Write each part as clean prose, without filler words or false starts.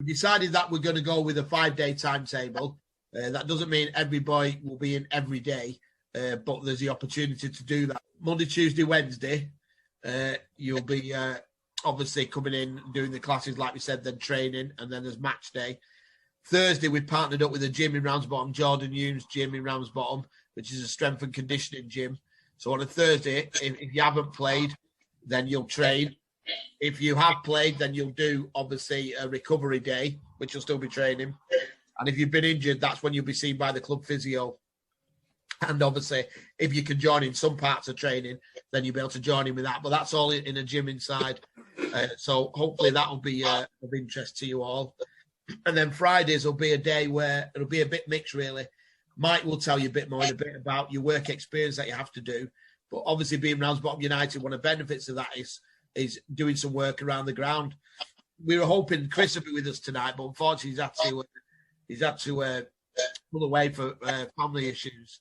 We decided that we're going to go with a 5-day timetable. That doesn't mean every boy will be in every day, but there's the opportunity to do that. Monday, Tuesday, Wednesday, you'll be obviously coming in, doing the classes, like we said, then training, and then there's match day. Thursday, we partnered up with a gym in Ramsbottom, Jordan Humes Gym in Ramsbottom, which is a strength and conditioning gym. So on a Thursday, if you haven't played, then you'll train. If you have played, then you'll do, obviously, a recovery day, which you'll still be training. And if you've been injured, that's when you'll be seen by the club physio. And obviously, if you can join in some parts of training, then you'll be able to join in with that. But that's all in a gym inside. So hopefully that will be of interest to you all. And then Fridays will be a day where it'll be a bit mixed, really. Mike will tell you a bit more in a bit about your work experience that you have to do. But obviously, being Ramsbottom United, one of the benefits of that is doing some work around the ground. We were hoping Chris would be with us tonight, but unfortunately, he's had to pull away for family issues.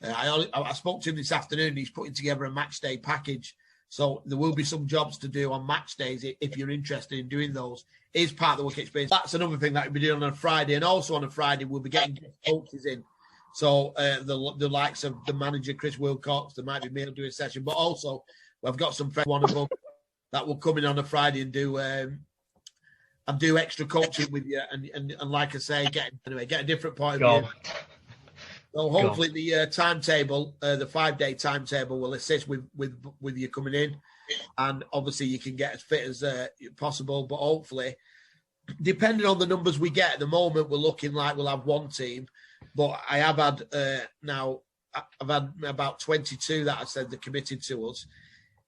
I spoke to him this afternoon. He's putting together a match day package. So there will be some jobs to do on match days if you're interested in doing those. It is part of the work experience. That's another thing that we'll be doing on a Friday. And also on a Friday, we'll be getting coaches in. So the likes of the manager, Chris Wilcox, there might be me doing a session. But also, we've got some friends, one of them, that will come in on a Friday and do extra coaching with you. And like I say, get a different point of view. So hopefully the timetable, the 5-day timetable, will assist with you coming in, and obviously you can get as fit as possible. But hopefully, depending on the numbers we get at the moment, we're looking like we'll have one team. But I have had I've had about 22 that I said they're committed to us.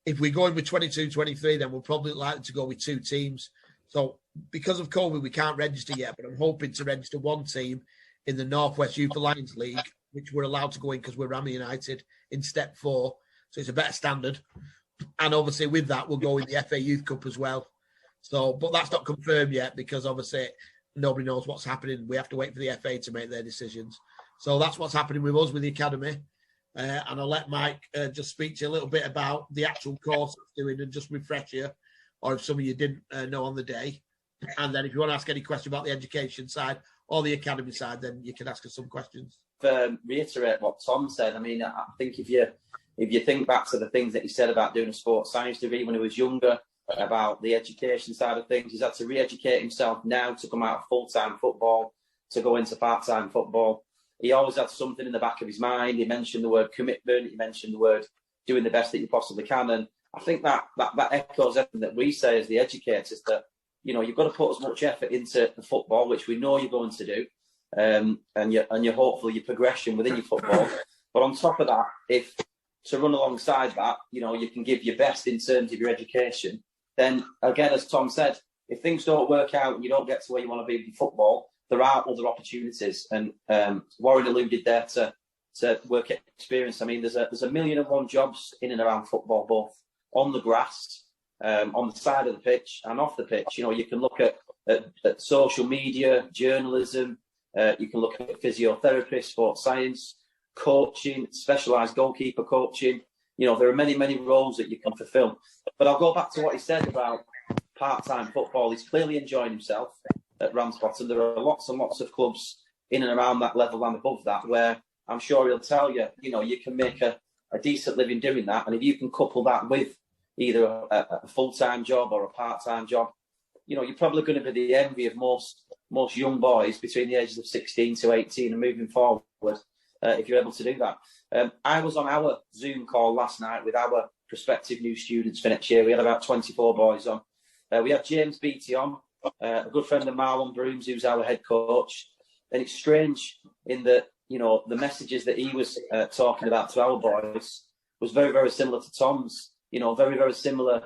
If we're going with 22, 23, then we're probably likely to go with 2 teams. So because of COVID, we can't register yet, but I'm hoping to register 1 team in the Northwest Youth Alliance League, which we're allowed to go in because we're Rammy United in step 4. So it's a better standard. And obviously with that, we'll go in the FA Youth Cup as well. So, but that's not confirmed yet because obviously nobody knows what's happening. We have to wait for the FA to make their decisions. So that's what's happening with us, with the academy. And I'll let Mike just speak to you a little bit about the actual course it's doing and just refresh you, or if some of you didn't know on the day. And then if you want to ask any question about the education side or the academy side, then you can ask us some questions. Reiterate what Tom said. I mean, I think if you think back to the things that he said about doing a sports science degree when he was younger, about the education side of things, he's had to re-educate himself now to come out of full-time football, to go into part-time football. He always had something in the back of his mind. He mentioned the word commitment. He mentioned the word doing the best that you possibly can. And I think that echoes everything that we say as the educators, that, you know, you've got to put as much effort into the football, which we know you're going to do, and your hopefully your progression within your football. But on top of that, if to run alongside that, you know, you can give your best in terms of your education, then again, as Tom said, if things don't work out and you don't get to where you want to be with football, there are other opportunities. And Warren alluded there to work experience. I mean, there's a 1,000,001 jobs in and around football, both on the grass, on the side of the pitch and off the pitch. You know, you can look at social media, journalism, you can look at physiotherapy, sports science, coaching, specialised goalkeeper coaching. You know, there are many, many roles that you can fulfil. But I'll go back to what he said about part-time football. He's clearly enjoying himself at Ramsbottom. There are lots and lots of clubs in and around that level and above that where I'm sure he'll tell you, you know, you can make a decent living doing that. And if you can couple that with either a full-time job or a part-time job, you know, you're probably going to be the envy of most young boys between the ages of 16 to 18 and moving forward, if you're able to do that. I was on our Zoom call last night with our prospective new students for next year. We had about 24 boys on. We had James Beattie on, a good friend of Marlon Brooms, who's our head coach. And it's strange in that, you know, the messages that he was talking about to our boys was very, very similar to Tom's. You know, very, very similar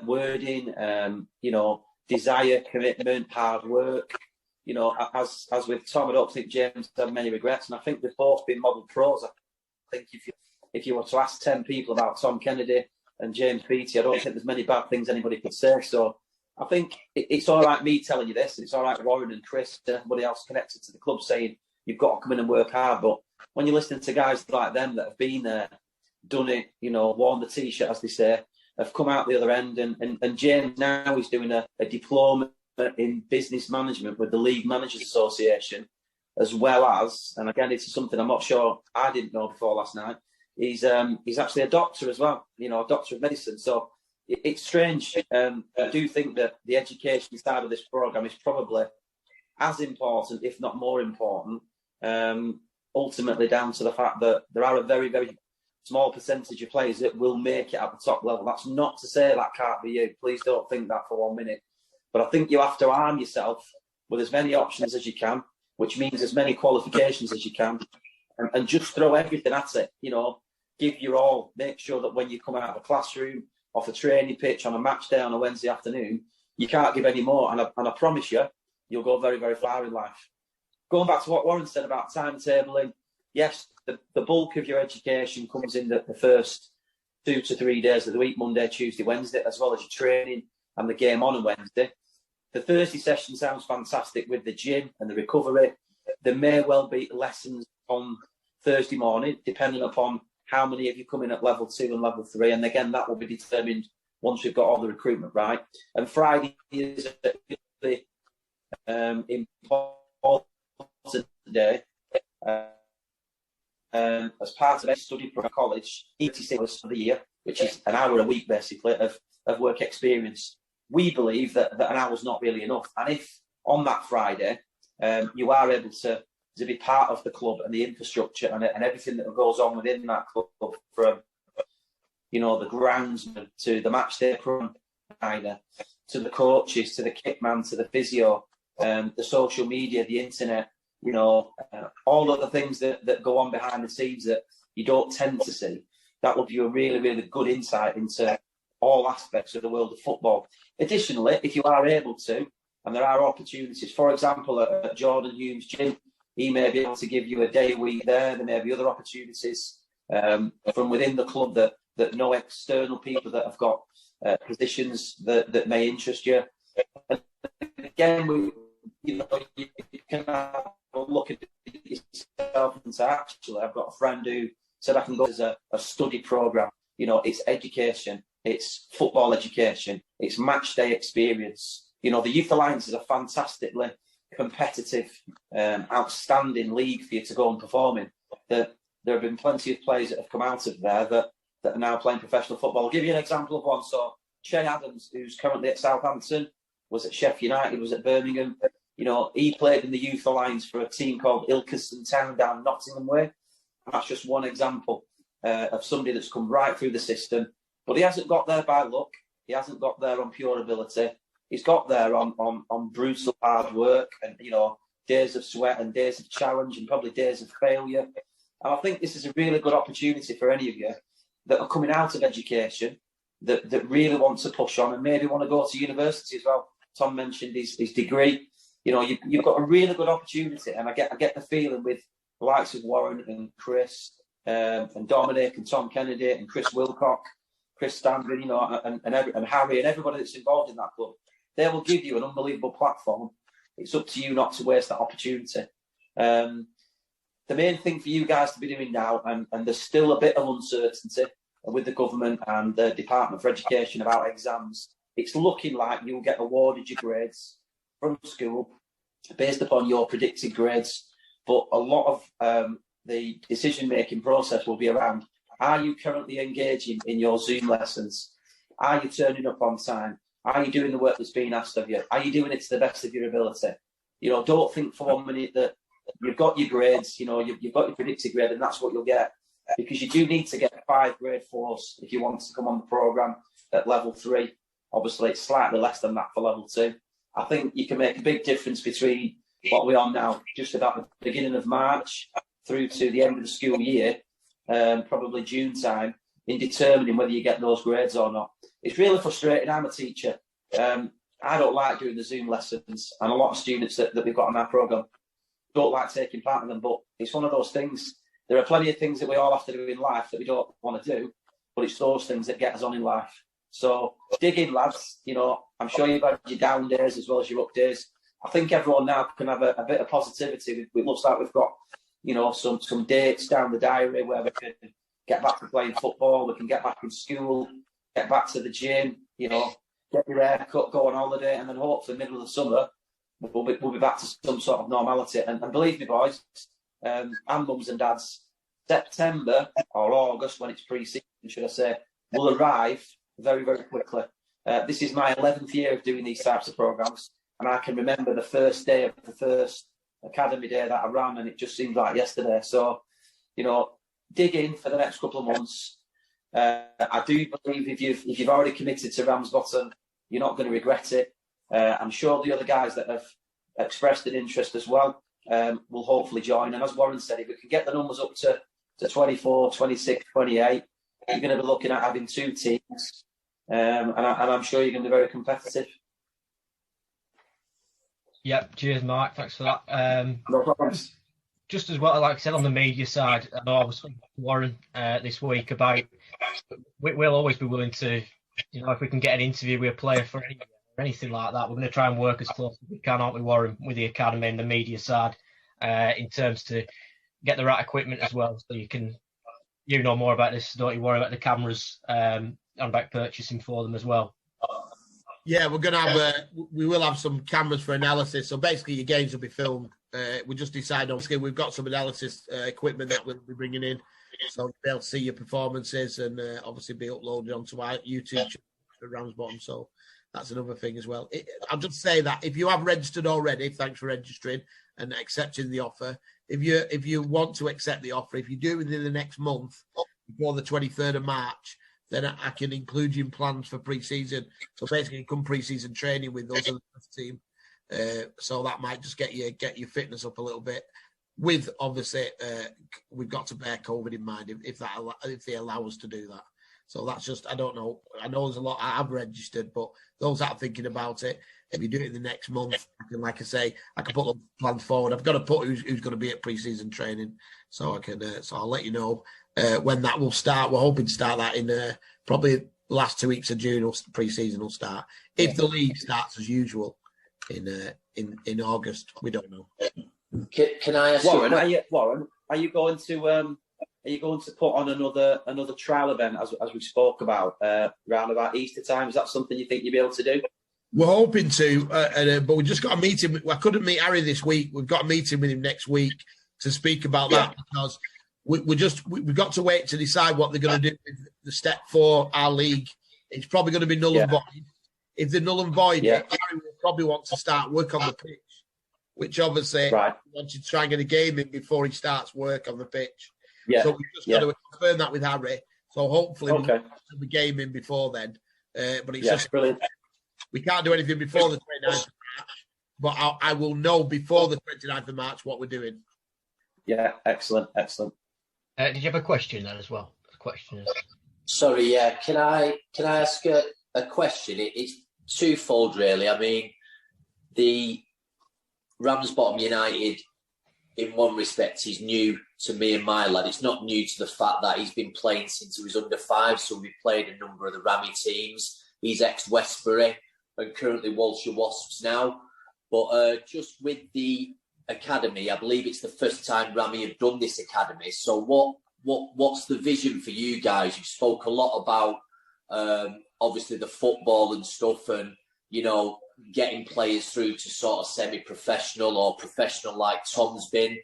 wording, you know, desire, commitment, hard work. You know, as with Tom, I don't think James had many regrets. And I think they've both been model pros. I think if you were to ask 10 people about Tom Kennedy and James Beattie, I don't think there's many bad things anybody could say. So I think it's all right me telling you this. It's all right Warren and Chris and everybody else connected to the club saying you've got to come in and work hard. But when you're listening to guys like them that have been there, done it, you know, worn the T-shirt, as they say, have come out the other end. And James now is doing a diploma in business management with the League Managers Association, as well as, and again, it's something I'm not sure I didn't know before last night. He's actually a doctor as well, a doctor of medicine. So it's strange. I do think that the education side of this program is probably as important, if not more important, ultimately down to the fact that there are a very, very small percentage of players that will make it at the top level. That's not to say that can't be you. Please don't think that for 1 minute. But I think you have to arm yourself with as many options as you can, which means as many qualifications as you can, and just throw everything at it. Give your all. Make sure that when you come out of a classroom, off a training pitch, on a match day on a Wednesday afternoon, you can't give any more. And I promise you, you'll go very, very far in life. Going back to what Warren said about timetabling, yes, the bulk of your education comes in the first 2 to 3 days of the week, Monday, Tuesday, Wednesday, as well as your training and the game on a Wednesday. The Thursday session sounds fantastic with the gym and the recovery. There may well be lessons on Thursday morning, depending upon how many of you come in at level 2 and level 3. And again, that will be determined once we've got all the recruitment right. And Friday is a really important day. As part of a study for college, 86 hours for the year, which is an hour a week, basically, of work experience. We believe that an hour's not really enough. And if on that Friday, you are able to be part of the club and the infrastructure and everything that goes on within that club, from the grounds to the match day provider, to the coaches, to the kit man, to the physio, the social media, the internet, all of the things that go on behind the scenes that you don't tend to see. That will give you a really, really good insight into all aspects of the world of football. Additionally, if you are able to, and there are opportunities, for example, at Jordan Humes Gym, he may be able to give you a day a week there. There may be other opportunities from within the club that no external people that have got positions that may interest you. And again, you can have a look at yourself and say, actually, I've got a friend who said I can go as a study program. It's education, it's football education, it's match day experience. The Youth Alliance is a fantastically competitive, outstanding league for you to go and perform in. There have been plenty of players that have come out of there that are now playing professional football. I'll give you an example of one. So, Che Adams, who's currently at Southampton, was at Sheffield United, was at Birmingham. He played in the Youth Alliance for a team called Ilkeston Town down Nottingham way. That's just one example of somebody that's come right through the system. But he hasn't got there by luck. He hasn't got there on pure ability. He's got there on brutal hard work and, days of sweat and days of challenge and probably days of failure. And I think this is a really good opportunity for any of you that are coming out of education that really want to push on and maybe want to go to university as well. Tom mentioned his degree. You've got a really good opportunity, and I get the feeling with the likes of Warren and Chris and Dominic and Tom Kennedy and Chris Wilcock, Chris Stanley, and Harry and everybody that's involved in that club. They will give you an unbelievable platform. It's up to you not to waste that opportunity. The main thing for you guys to be doing now, and there's still a bit of uncertainty with the government and the Department for Education about exams. It's looking like you'll get awarded your grades from school based upon your predicted grades. But a lot of the decision-making process will be around, are you currently engaging in your Zoom lessons? Are you turning up on time? Are you doing the work that's being asked of you? Are you doing it to the best of your ability? Don't think for 1 minute that you've got your grades, you've got your predicted grade and that's what you'll get. Because you do need to get 5 grade 4s if you want to come on the programme at level 3. Obviously, it's slightly less than that for level 2. I think you can make a big difference between what we're on now, just about the beginning of March through to the end of the school year, probably June time, in determining whether you get those grades or not. It's really frustrating. I'm a teacher. I don't like doing the Zoom lessons, and a lot of students that we've got on our programme don't like taking part in them, but it's one of those things. There are plenty of things that we all have to do in life that we don't want to do, but it's those things that get us on in life. So dig in, lads. I'm sure you've had your down days as well as your up days. I think everyone now can have a bit of positivity. It looks like we've got, some dates down the diary where we can get back to playing football. We can get back in school, get back to the gym. get your hair cut, go on holiday, and then hopefully middle of the summer we'll be back to some sort of normality. And believe me, boys, and mums and dads, September or August, when it's pre-season, should I say, will arrive very, very quickly. This is my 11th year of doing these types of programs, and I can remember the first day of the first academy day that I ran, and it just seemed like yesterday. So, dig in for the next couple of months. I do believe if you've already committed to Ramsbottom, you're not going to regret it. I'm sure the other guys that have expressed an interest as well will hopefully join. And as Warren said, if we can get the numbers up to 24, 26, 28, you're going to be looking at having 2 teams. And I'm sure you're going to be very competitive. Yep. Cheers, Mark. Thanks for that. No problems. Just as well, like I said, on the media side, I know I was talking to Warren this week about we'll always be willing to, if we can get an interview with a player for anything like that, we're going to try and work as close as we can, aren't we, Warren, with the academy and the media side, in terms to get the right equipment as well, so you can, know more about this, don't you, Warren, about the cameras and about purchasing for them as well. Yeah, we're going to have we will have some cameras for analysis. So basically, your games will be filmed. We just decided, obviously, we've got some analysis equipment that we'll be bringing in, so you'll be able to see your performances and obviously be uploaded onto our YouTube channel for Ramsbottom. So that's another thing as well. I'll just say that if you have registered already, thanks for registering and accepting the offer. If you want to accept the offer, if you do within the next month, before the 23rd of March, then I can include you in plans for pre-season. So basically, come pre-season training with us as the first team. So that might just get your fitness up a little bit. With obviously, we've got to bear COVID in mind if they allow us to do that. So that's just, I don't know. I know there's a lot I have registered, but those that are thinking about it, if you do it in the next month, like I say, I can put the plans forward. I've got to put who's going to be at pre-season training, so I can. So I'll let you know when that will start. We're hoping to start that in probably last 2 weeks of June, or pre-season will start. If the league starts as usual in August, we don't know. Can I ask Warren? Are you going to put on another trial event as we spoke about round about Easter time? Is that something you think you'll be able to do? We're hoping to, but we just got a meeting. I couldn't meet Harry this week. We've got a meeting with him next week to speak about that, because we've got to wait to decide what they're going to do with the step for our league. It's probably going to be null and void. If they're null and void, Harry will probably want to start work on the pitch, which obviously he wants to try and get a game in before he starts work on the pitch. Yeah. So we've just got to confirm that with Harry. So hopefully we'll have the game in before then. But it's just brilliant. We can't do anything before the 29th of March, but I will know before the 29th of March what we're doing. Yeah, excellent. Did you have a question then as well? Sorry, yeah. Can I ask a question? It's twofold, really. I mean, the Ramsbottom United, in one respect, is new to me and my lad. It's not new to the fact that he's been playing since he was under 5, so we played a number of the Rammy teams. He's ex-Westbury and currently Walsall Wasps now. But just with the academy, I believe it's the first time Rammy have done this academy. So what's the vision for you guys? You spoke a lot about obviously the football and stuff, and getting players through to sort of semi-professional or professional like Tom's been.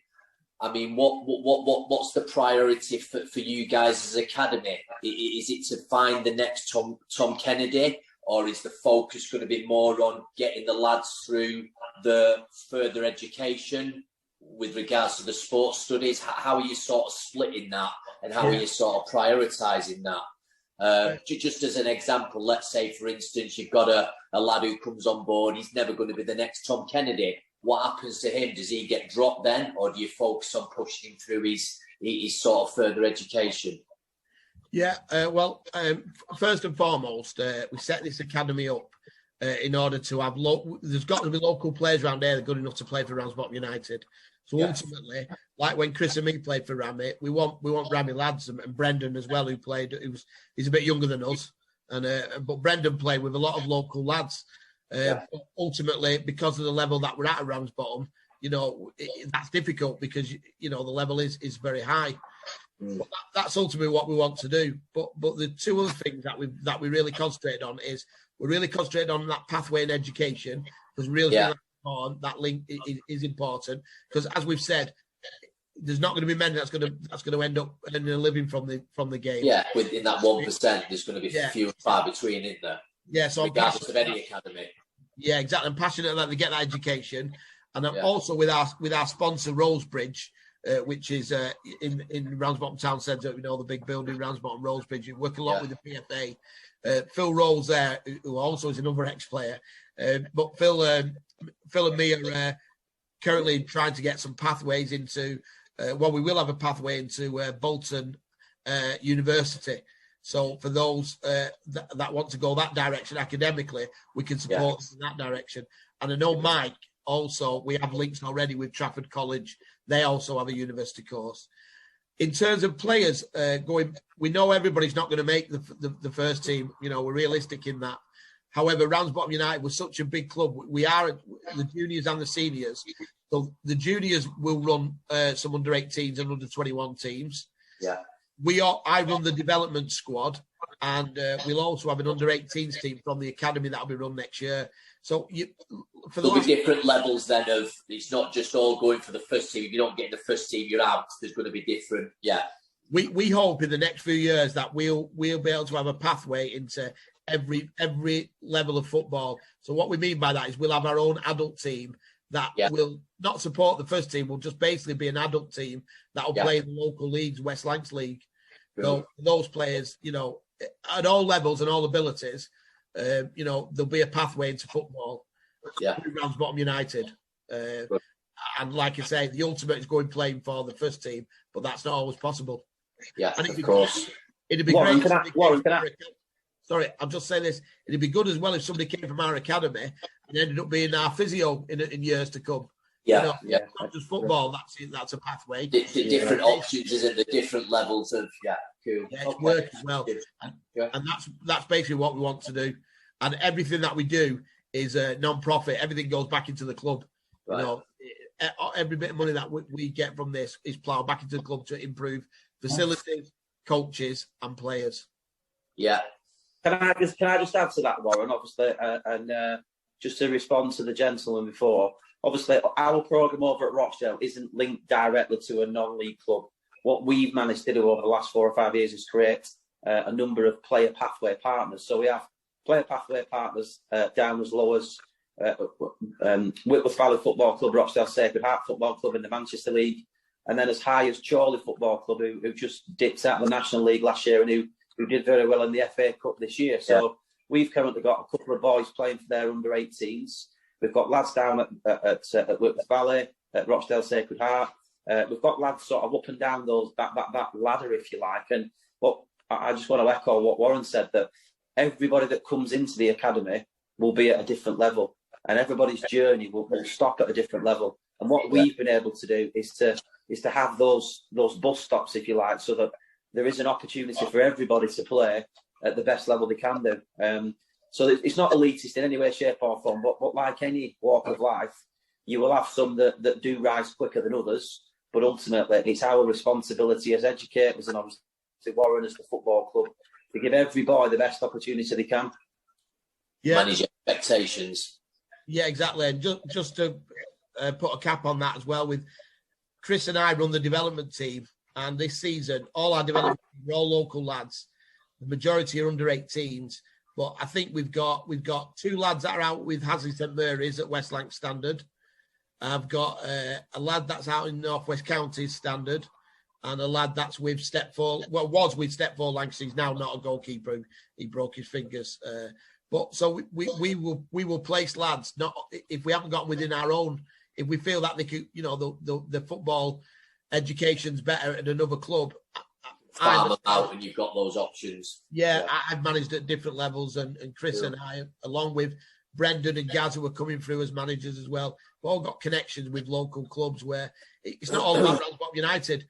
I mean, what's the priority for you guys as academy? Is it to find the next Tom Kennedy, or is the focus going to be more on getting the lads through the further education with regards to the sports studies? How are you sort of splitting that, and how are you sort of prioritising that? Just as an example, let's say, for instance, you've got a lad who comes on board, he's never going to be the next Tom Kennedy. What happens to him? Does he get dropped then, or do you focus on pushing him through his sort of further education? Yeah, first and foremost, we set this academy up in order to have there's got to be local players around there that are good enough to play for Ramsbottom United. So ultimately, like when Chris and me played for Rammy, we want Rammy lads, and Brendan as well, who played. He's a bit younger than us, but Brendan played with a lot of local lads. But ultimately, because of the level that we're at Ramsbottom, that's difficult because the level is very high. But that's ultimately what we want to do. But the two other things that we really concentrated on is we're really concentrating on that pathway in education because really that link is important. Because as we've said, there's not going to be many that's going to end up earning a living from the game. Yeah, within that 1%, there's going to be few and far between, isn't there? Yeah, so regardless of any academy. Yeah, exactly. I'm passionate that they get that education, and I'm also with our sponsor Rosebridge, which is in Ramsbottom Town Centre. You know, the big building, Ramsbottom Rosebridge. We work a lot with the PFA. Phil Rolls there, who also is another ex-player. But Phil and me are currently trying to get some pathways into. We will have a pathway into Bolton University. So for those that want to go that direction academically, we can support in that direction. And I know Mike also, we have links already with Trafford College. They also have a university course. In terms of players we know everybody's not going to make the first team. You know, we're realistic in that. However, Ramsbottom United was such a big club. We are the juniors and the seniors. So the juniors will run some under 18s and under 21 teams. Yeah. I run the development squad, and we'll also have an under 18s team from the academy that'll be run next year. So there'll be different levels then of, it's not just all going for the first team. If you don't get in the first team, you're out. There's going to be different. Yeah. We hope in the next few years that we'll be able to have a pathway into every level of football. So what we mean by that is we'll have our own adult team that will not support the first team. Will just basically be an adult team that will play in the local leagues, West Lancs League. So those players, you know, at all levels and all abilities, you know, there'll be a pathway into football. Ramsbottom United. And like I say, the ultimate is going playing for the first team, but that's not always possible. Yeah, and of course. It'd be great. Sorry, I'll just say this. It'd be good as well if somebody came from our academy and ended up being our physio in years to come. Yeah, Not just football, that's a pathway. Different options, isn't there? Different levels of, cool. Yeah, it's work as well. And that's basically what we want to do. And everything that we do is non-profit. Everything goes back into the club. Right. You know, every bit of money that we get from this is ploughed back into the club to improve facilities, coaches, and players. Yeah. Can I just add to that, Warren? Obviously, and just to respond to the gentleman before. Obviously, our programme over at Rochdale isn't linked directly to a non-league club. What we've managed to do over the last 4 or 5 years is create a number of player pathway partners. So we have player pathway partners down as low as Whitworth Valley Football Club, Rochdale Sacred Heart Football Club in the Manchester League, and then as high as Chorley Football Club, who just dipped out of the National League last year and who did very well in the FA Cup this year. So we've currently got a couple of boys playing for their under 18s. We've got lads down at Whitworth Valley, at Rochdale Sacred Heart. We've got lads sort of up and down that ladder, if you like. And but I just want to echo what Warren said, that everybody that comes into the academy will be at a different level, and everybody's journey will stop at a different level. And what we've been able to do is to have those bus stops, if you like, so that there is an opportunity for everybody to play at the best level they can do. So it's not elitist in any way, shape or form, but like any walk of life, you will have some that do rise quicker than others. But ultimately, it's our responsibility as educators and obviously Warren as the football club to give every boy the best opportunity they can. Manage expectations. Yeah, exactly. And just to put a cap on that as well, with Chris and I run the development team, and this season, all our development team are all local lads. The majority are under 18s. But I think we've got 2 lads that are out with Hasley St Mary's at West Lancs Standard. I've got a lad that's out in North West Counties Standard, and a lad that's with was with Stepford Lancaster. He's now not a goalkeeper. He broke his fingers. But so we will place lads, not if we haven't got within our own. If we feel that they could, you know, the football education's better at another club. Farm out and you've got those options. Yeah, I've managed at different levels, and Chris and I, along with Brendan and Gaz, who are coming through as managers as well, we've all got connections with local clubs where it's not all about Ramsbottom United.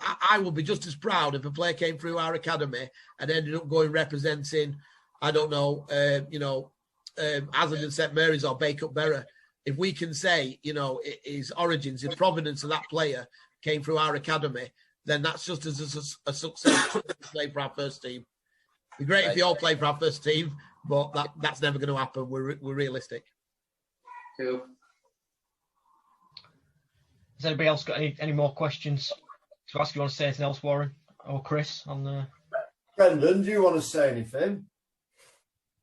I would be just as proud if a player came through our academy and ended up going representing, I don't know, Haslingden St Mary's or Bacup Berra. If we can say, you know, his origins, the provenance of that player came through our academy, then that's just as a success to play for our first team. It'd be great if they all play for our first team, but that's never going to happen. We're realistic. Cool. Has anybody else got any more questions to ask? You want to say anything else, Warren or Chris? On the Brendan, do you want to say anything?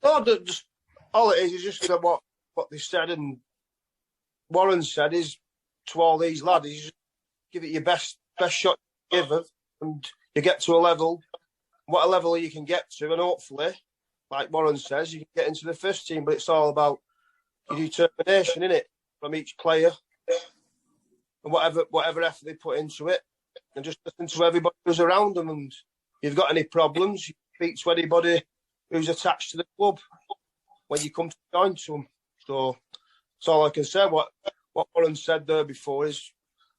No, just all it is just what they said, and Warren said is to all these lads, is just give it your best shot you give it, and you get to a level, what a level you can get to, and hopefully, like Warren says, you can get into the first team. But it's all about your determination, innit, from each player, and whatever effort they put into it, and just listen to everybody who's around them. And if you've got any problems, you speak to anybody who's attached to the club when you come to join to them. So that's all I can say. What Warren said there before is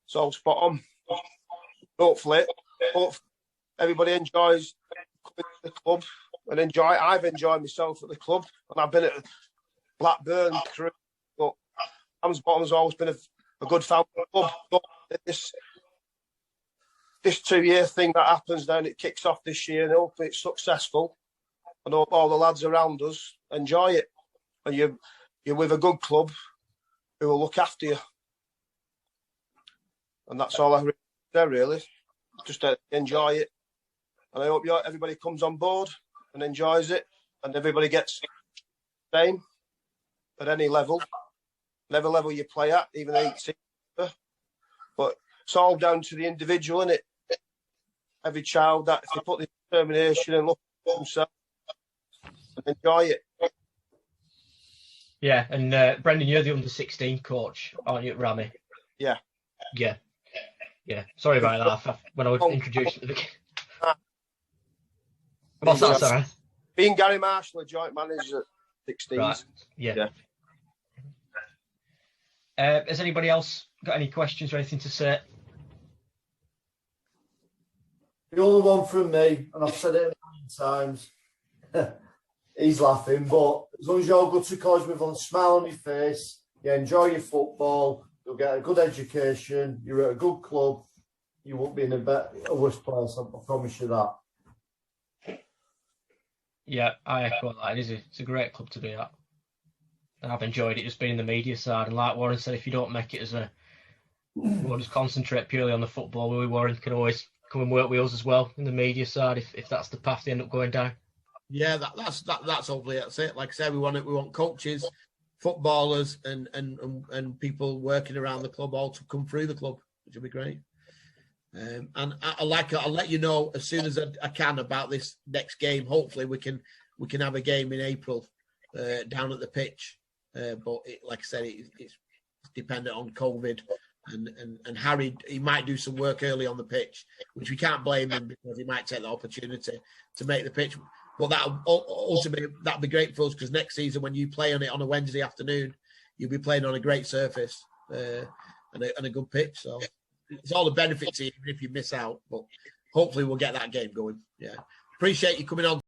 it's all spot on. Hopefully everybody enjoys coming to the club and I've enjoyed myself at the club, and I've been at Blackburn through, but Ramsbottom's always been a good family club. But this 2-year thing that happens, then it kicks off this year, and hopefully it's successful, and hope all the lads around us enjoy it, and you're with a good club who will look after you. And that's all I say, really. Just enjoy it. And I hope everybody comes on board and enjoys it, and everybody gets the same at any level. Whatever level you play at, even 18. But it's all down to the individual, isn't it? Every child, that if they put the determination and look at themselves and enjoy it. Yeah, and Brendan, you're the under-16 coach, aren't you, at Rami? Yeah. Sorry about that. When I was introduced to the game. What's that, sorry? Being Gary Marshall, a joint manager at 16s. Right. Yeah. Has anybody else got any questions or anything to say? The only one from me, and I've said it a million times, he's laughing, but as long as you're good to college with a smile on your face, you enjoy your football, you'll get a good education, you're at a good club, you won't be in a worse place, I promise you that. Yeah, I echo that. It's a great club to be at. And I've enjoyed it just being in the media side. And like Warren said, if you don't make it we'll just concentrate purely on the football, Warren can always come and work with us as well in the media side if that's the path they end up going down. Yeah, that's hopefully that's it. Like I said, we want coaches, footballers, and people working around the club all to come through the club, which will be great. And I'll let you know as soon as I can about this next game. Hopefully we can have a game in April down at the pitch. But like I said, it's dependent on COVID and Harry. He might do some work early on the pitch, which we can't blame him because he might take the opportunity to make the pitch. But that'll be great for us because next season when you play on it on a Wednesday afternoon, you'll be playing on a great surface and a good pitch. So it's all a benefit to you even if you miss out. But hopefully we'll get that game going. Yeah, appreciate you coming on.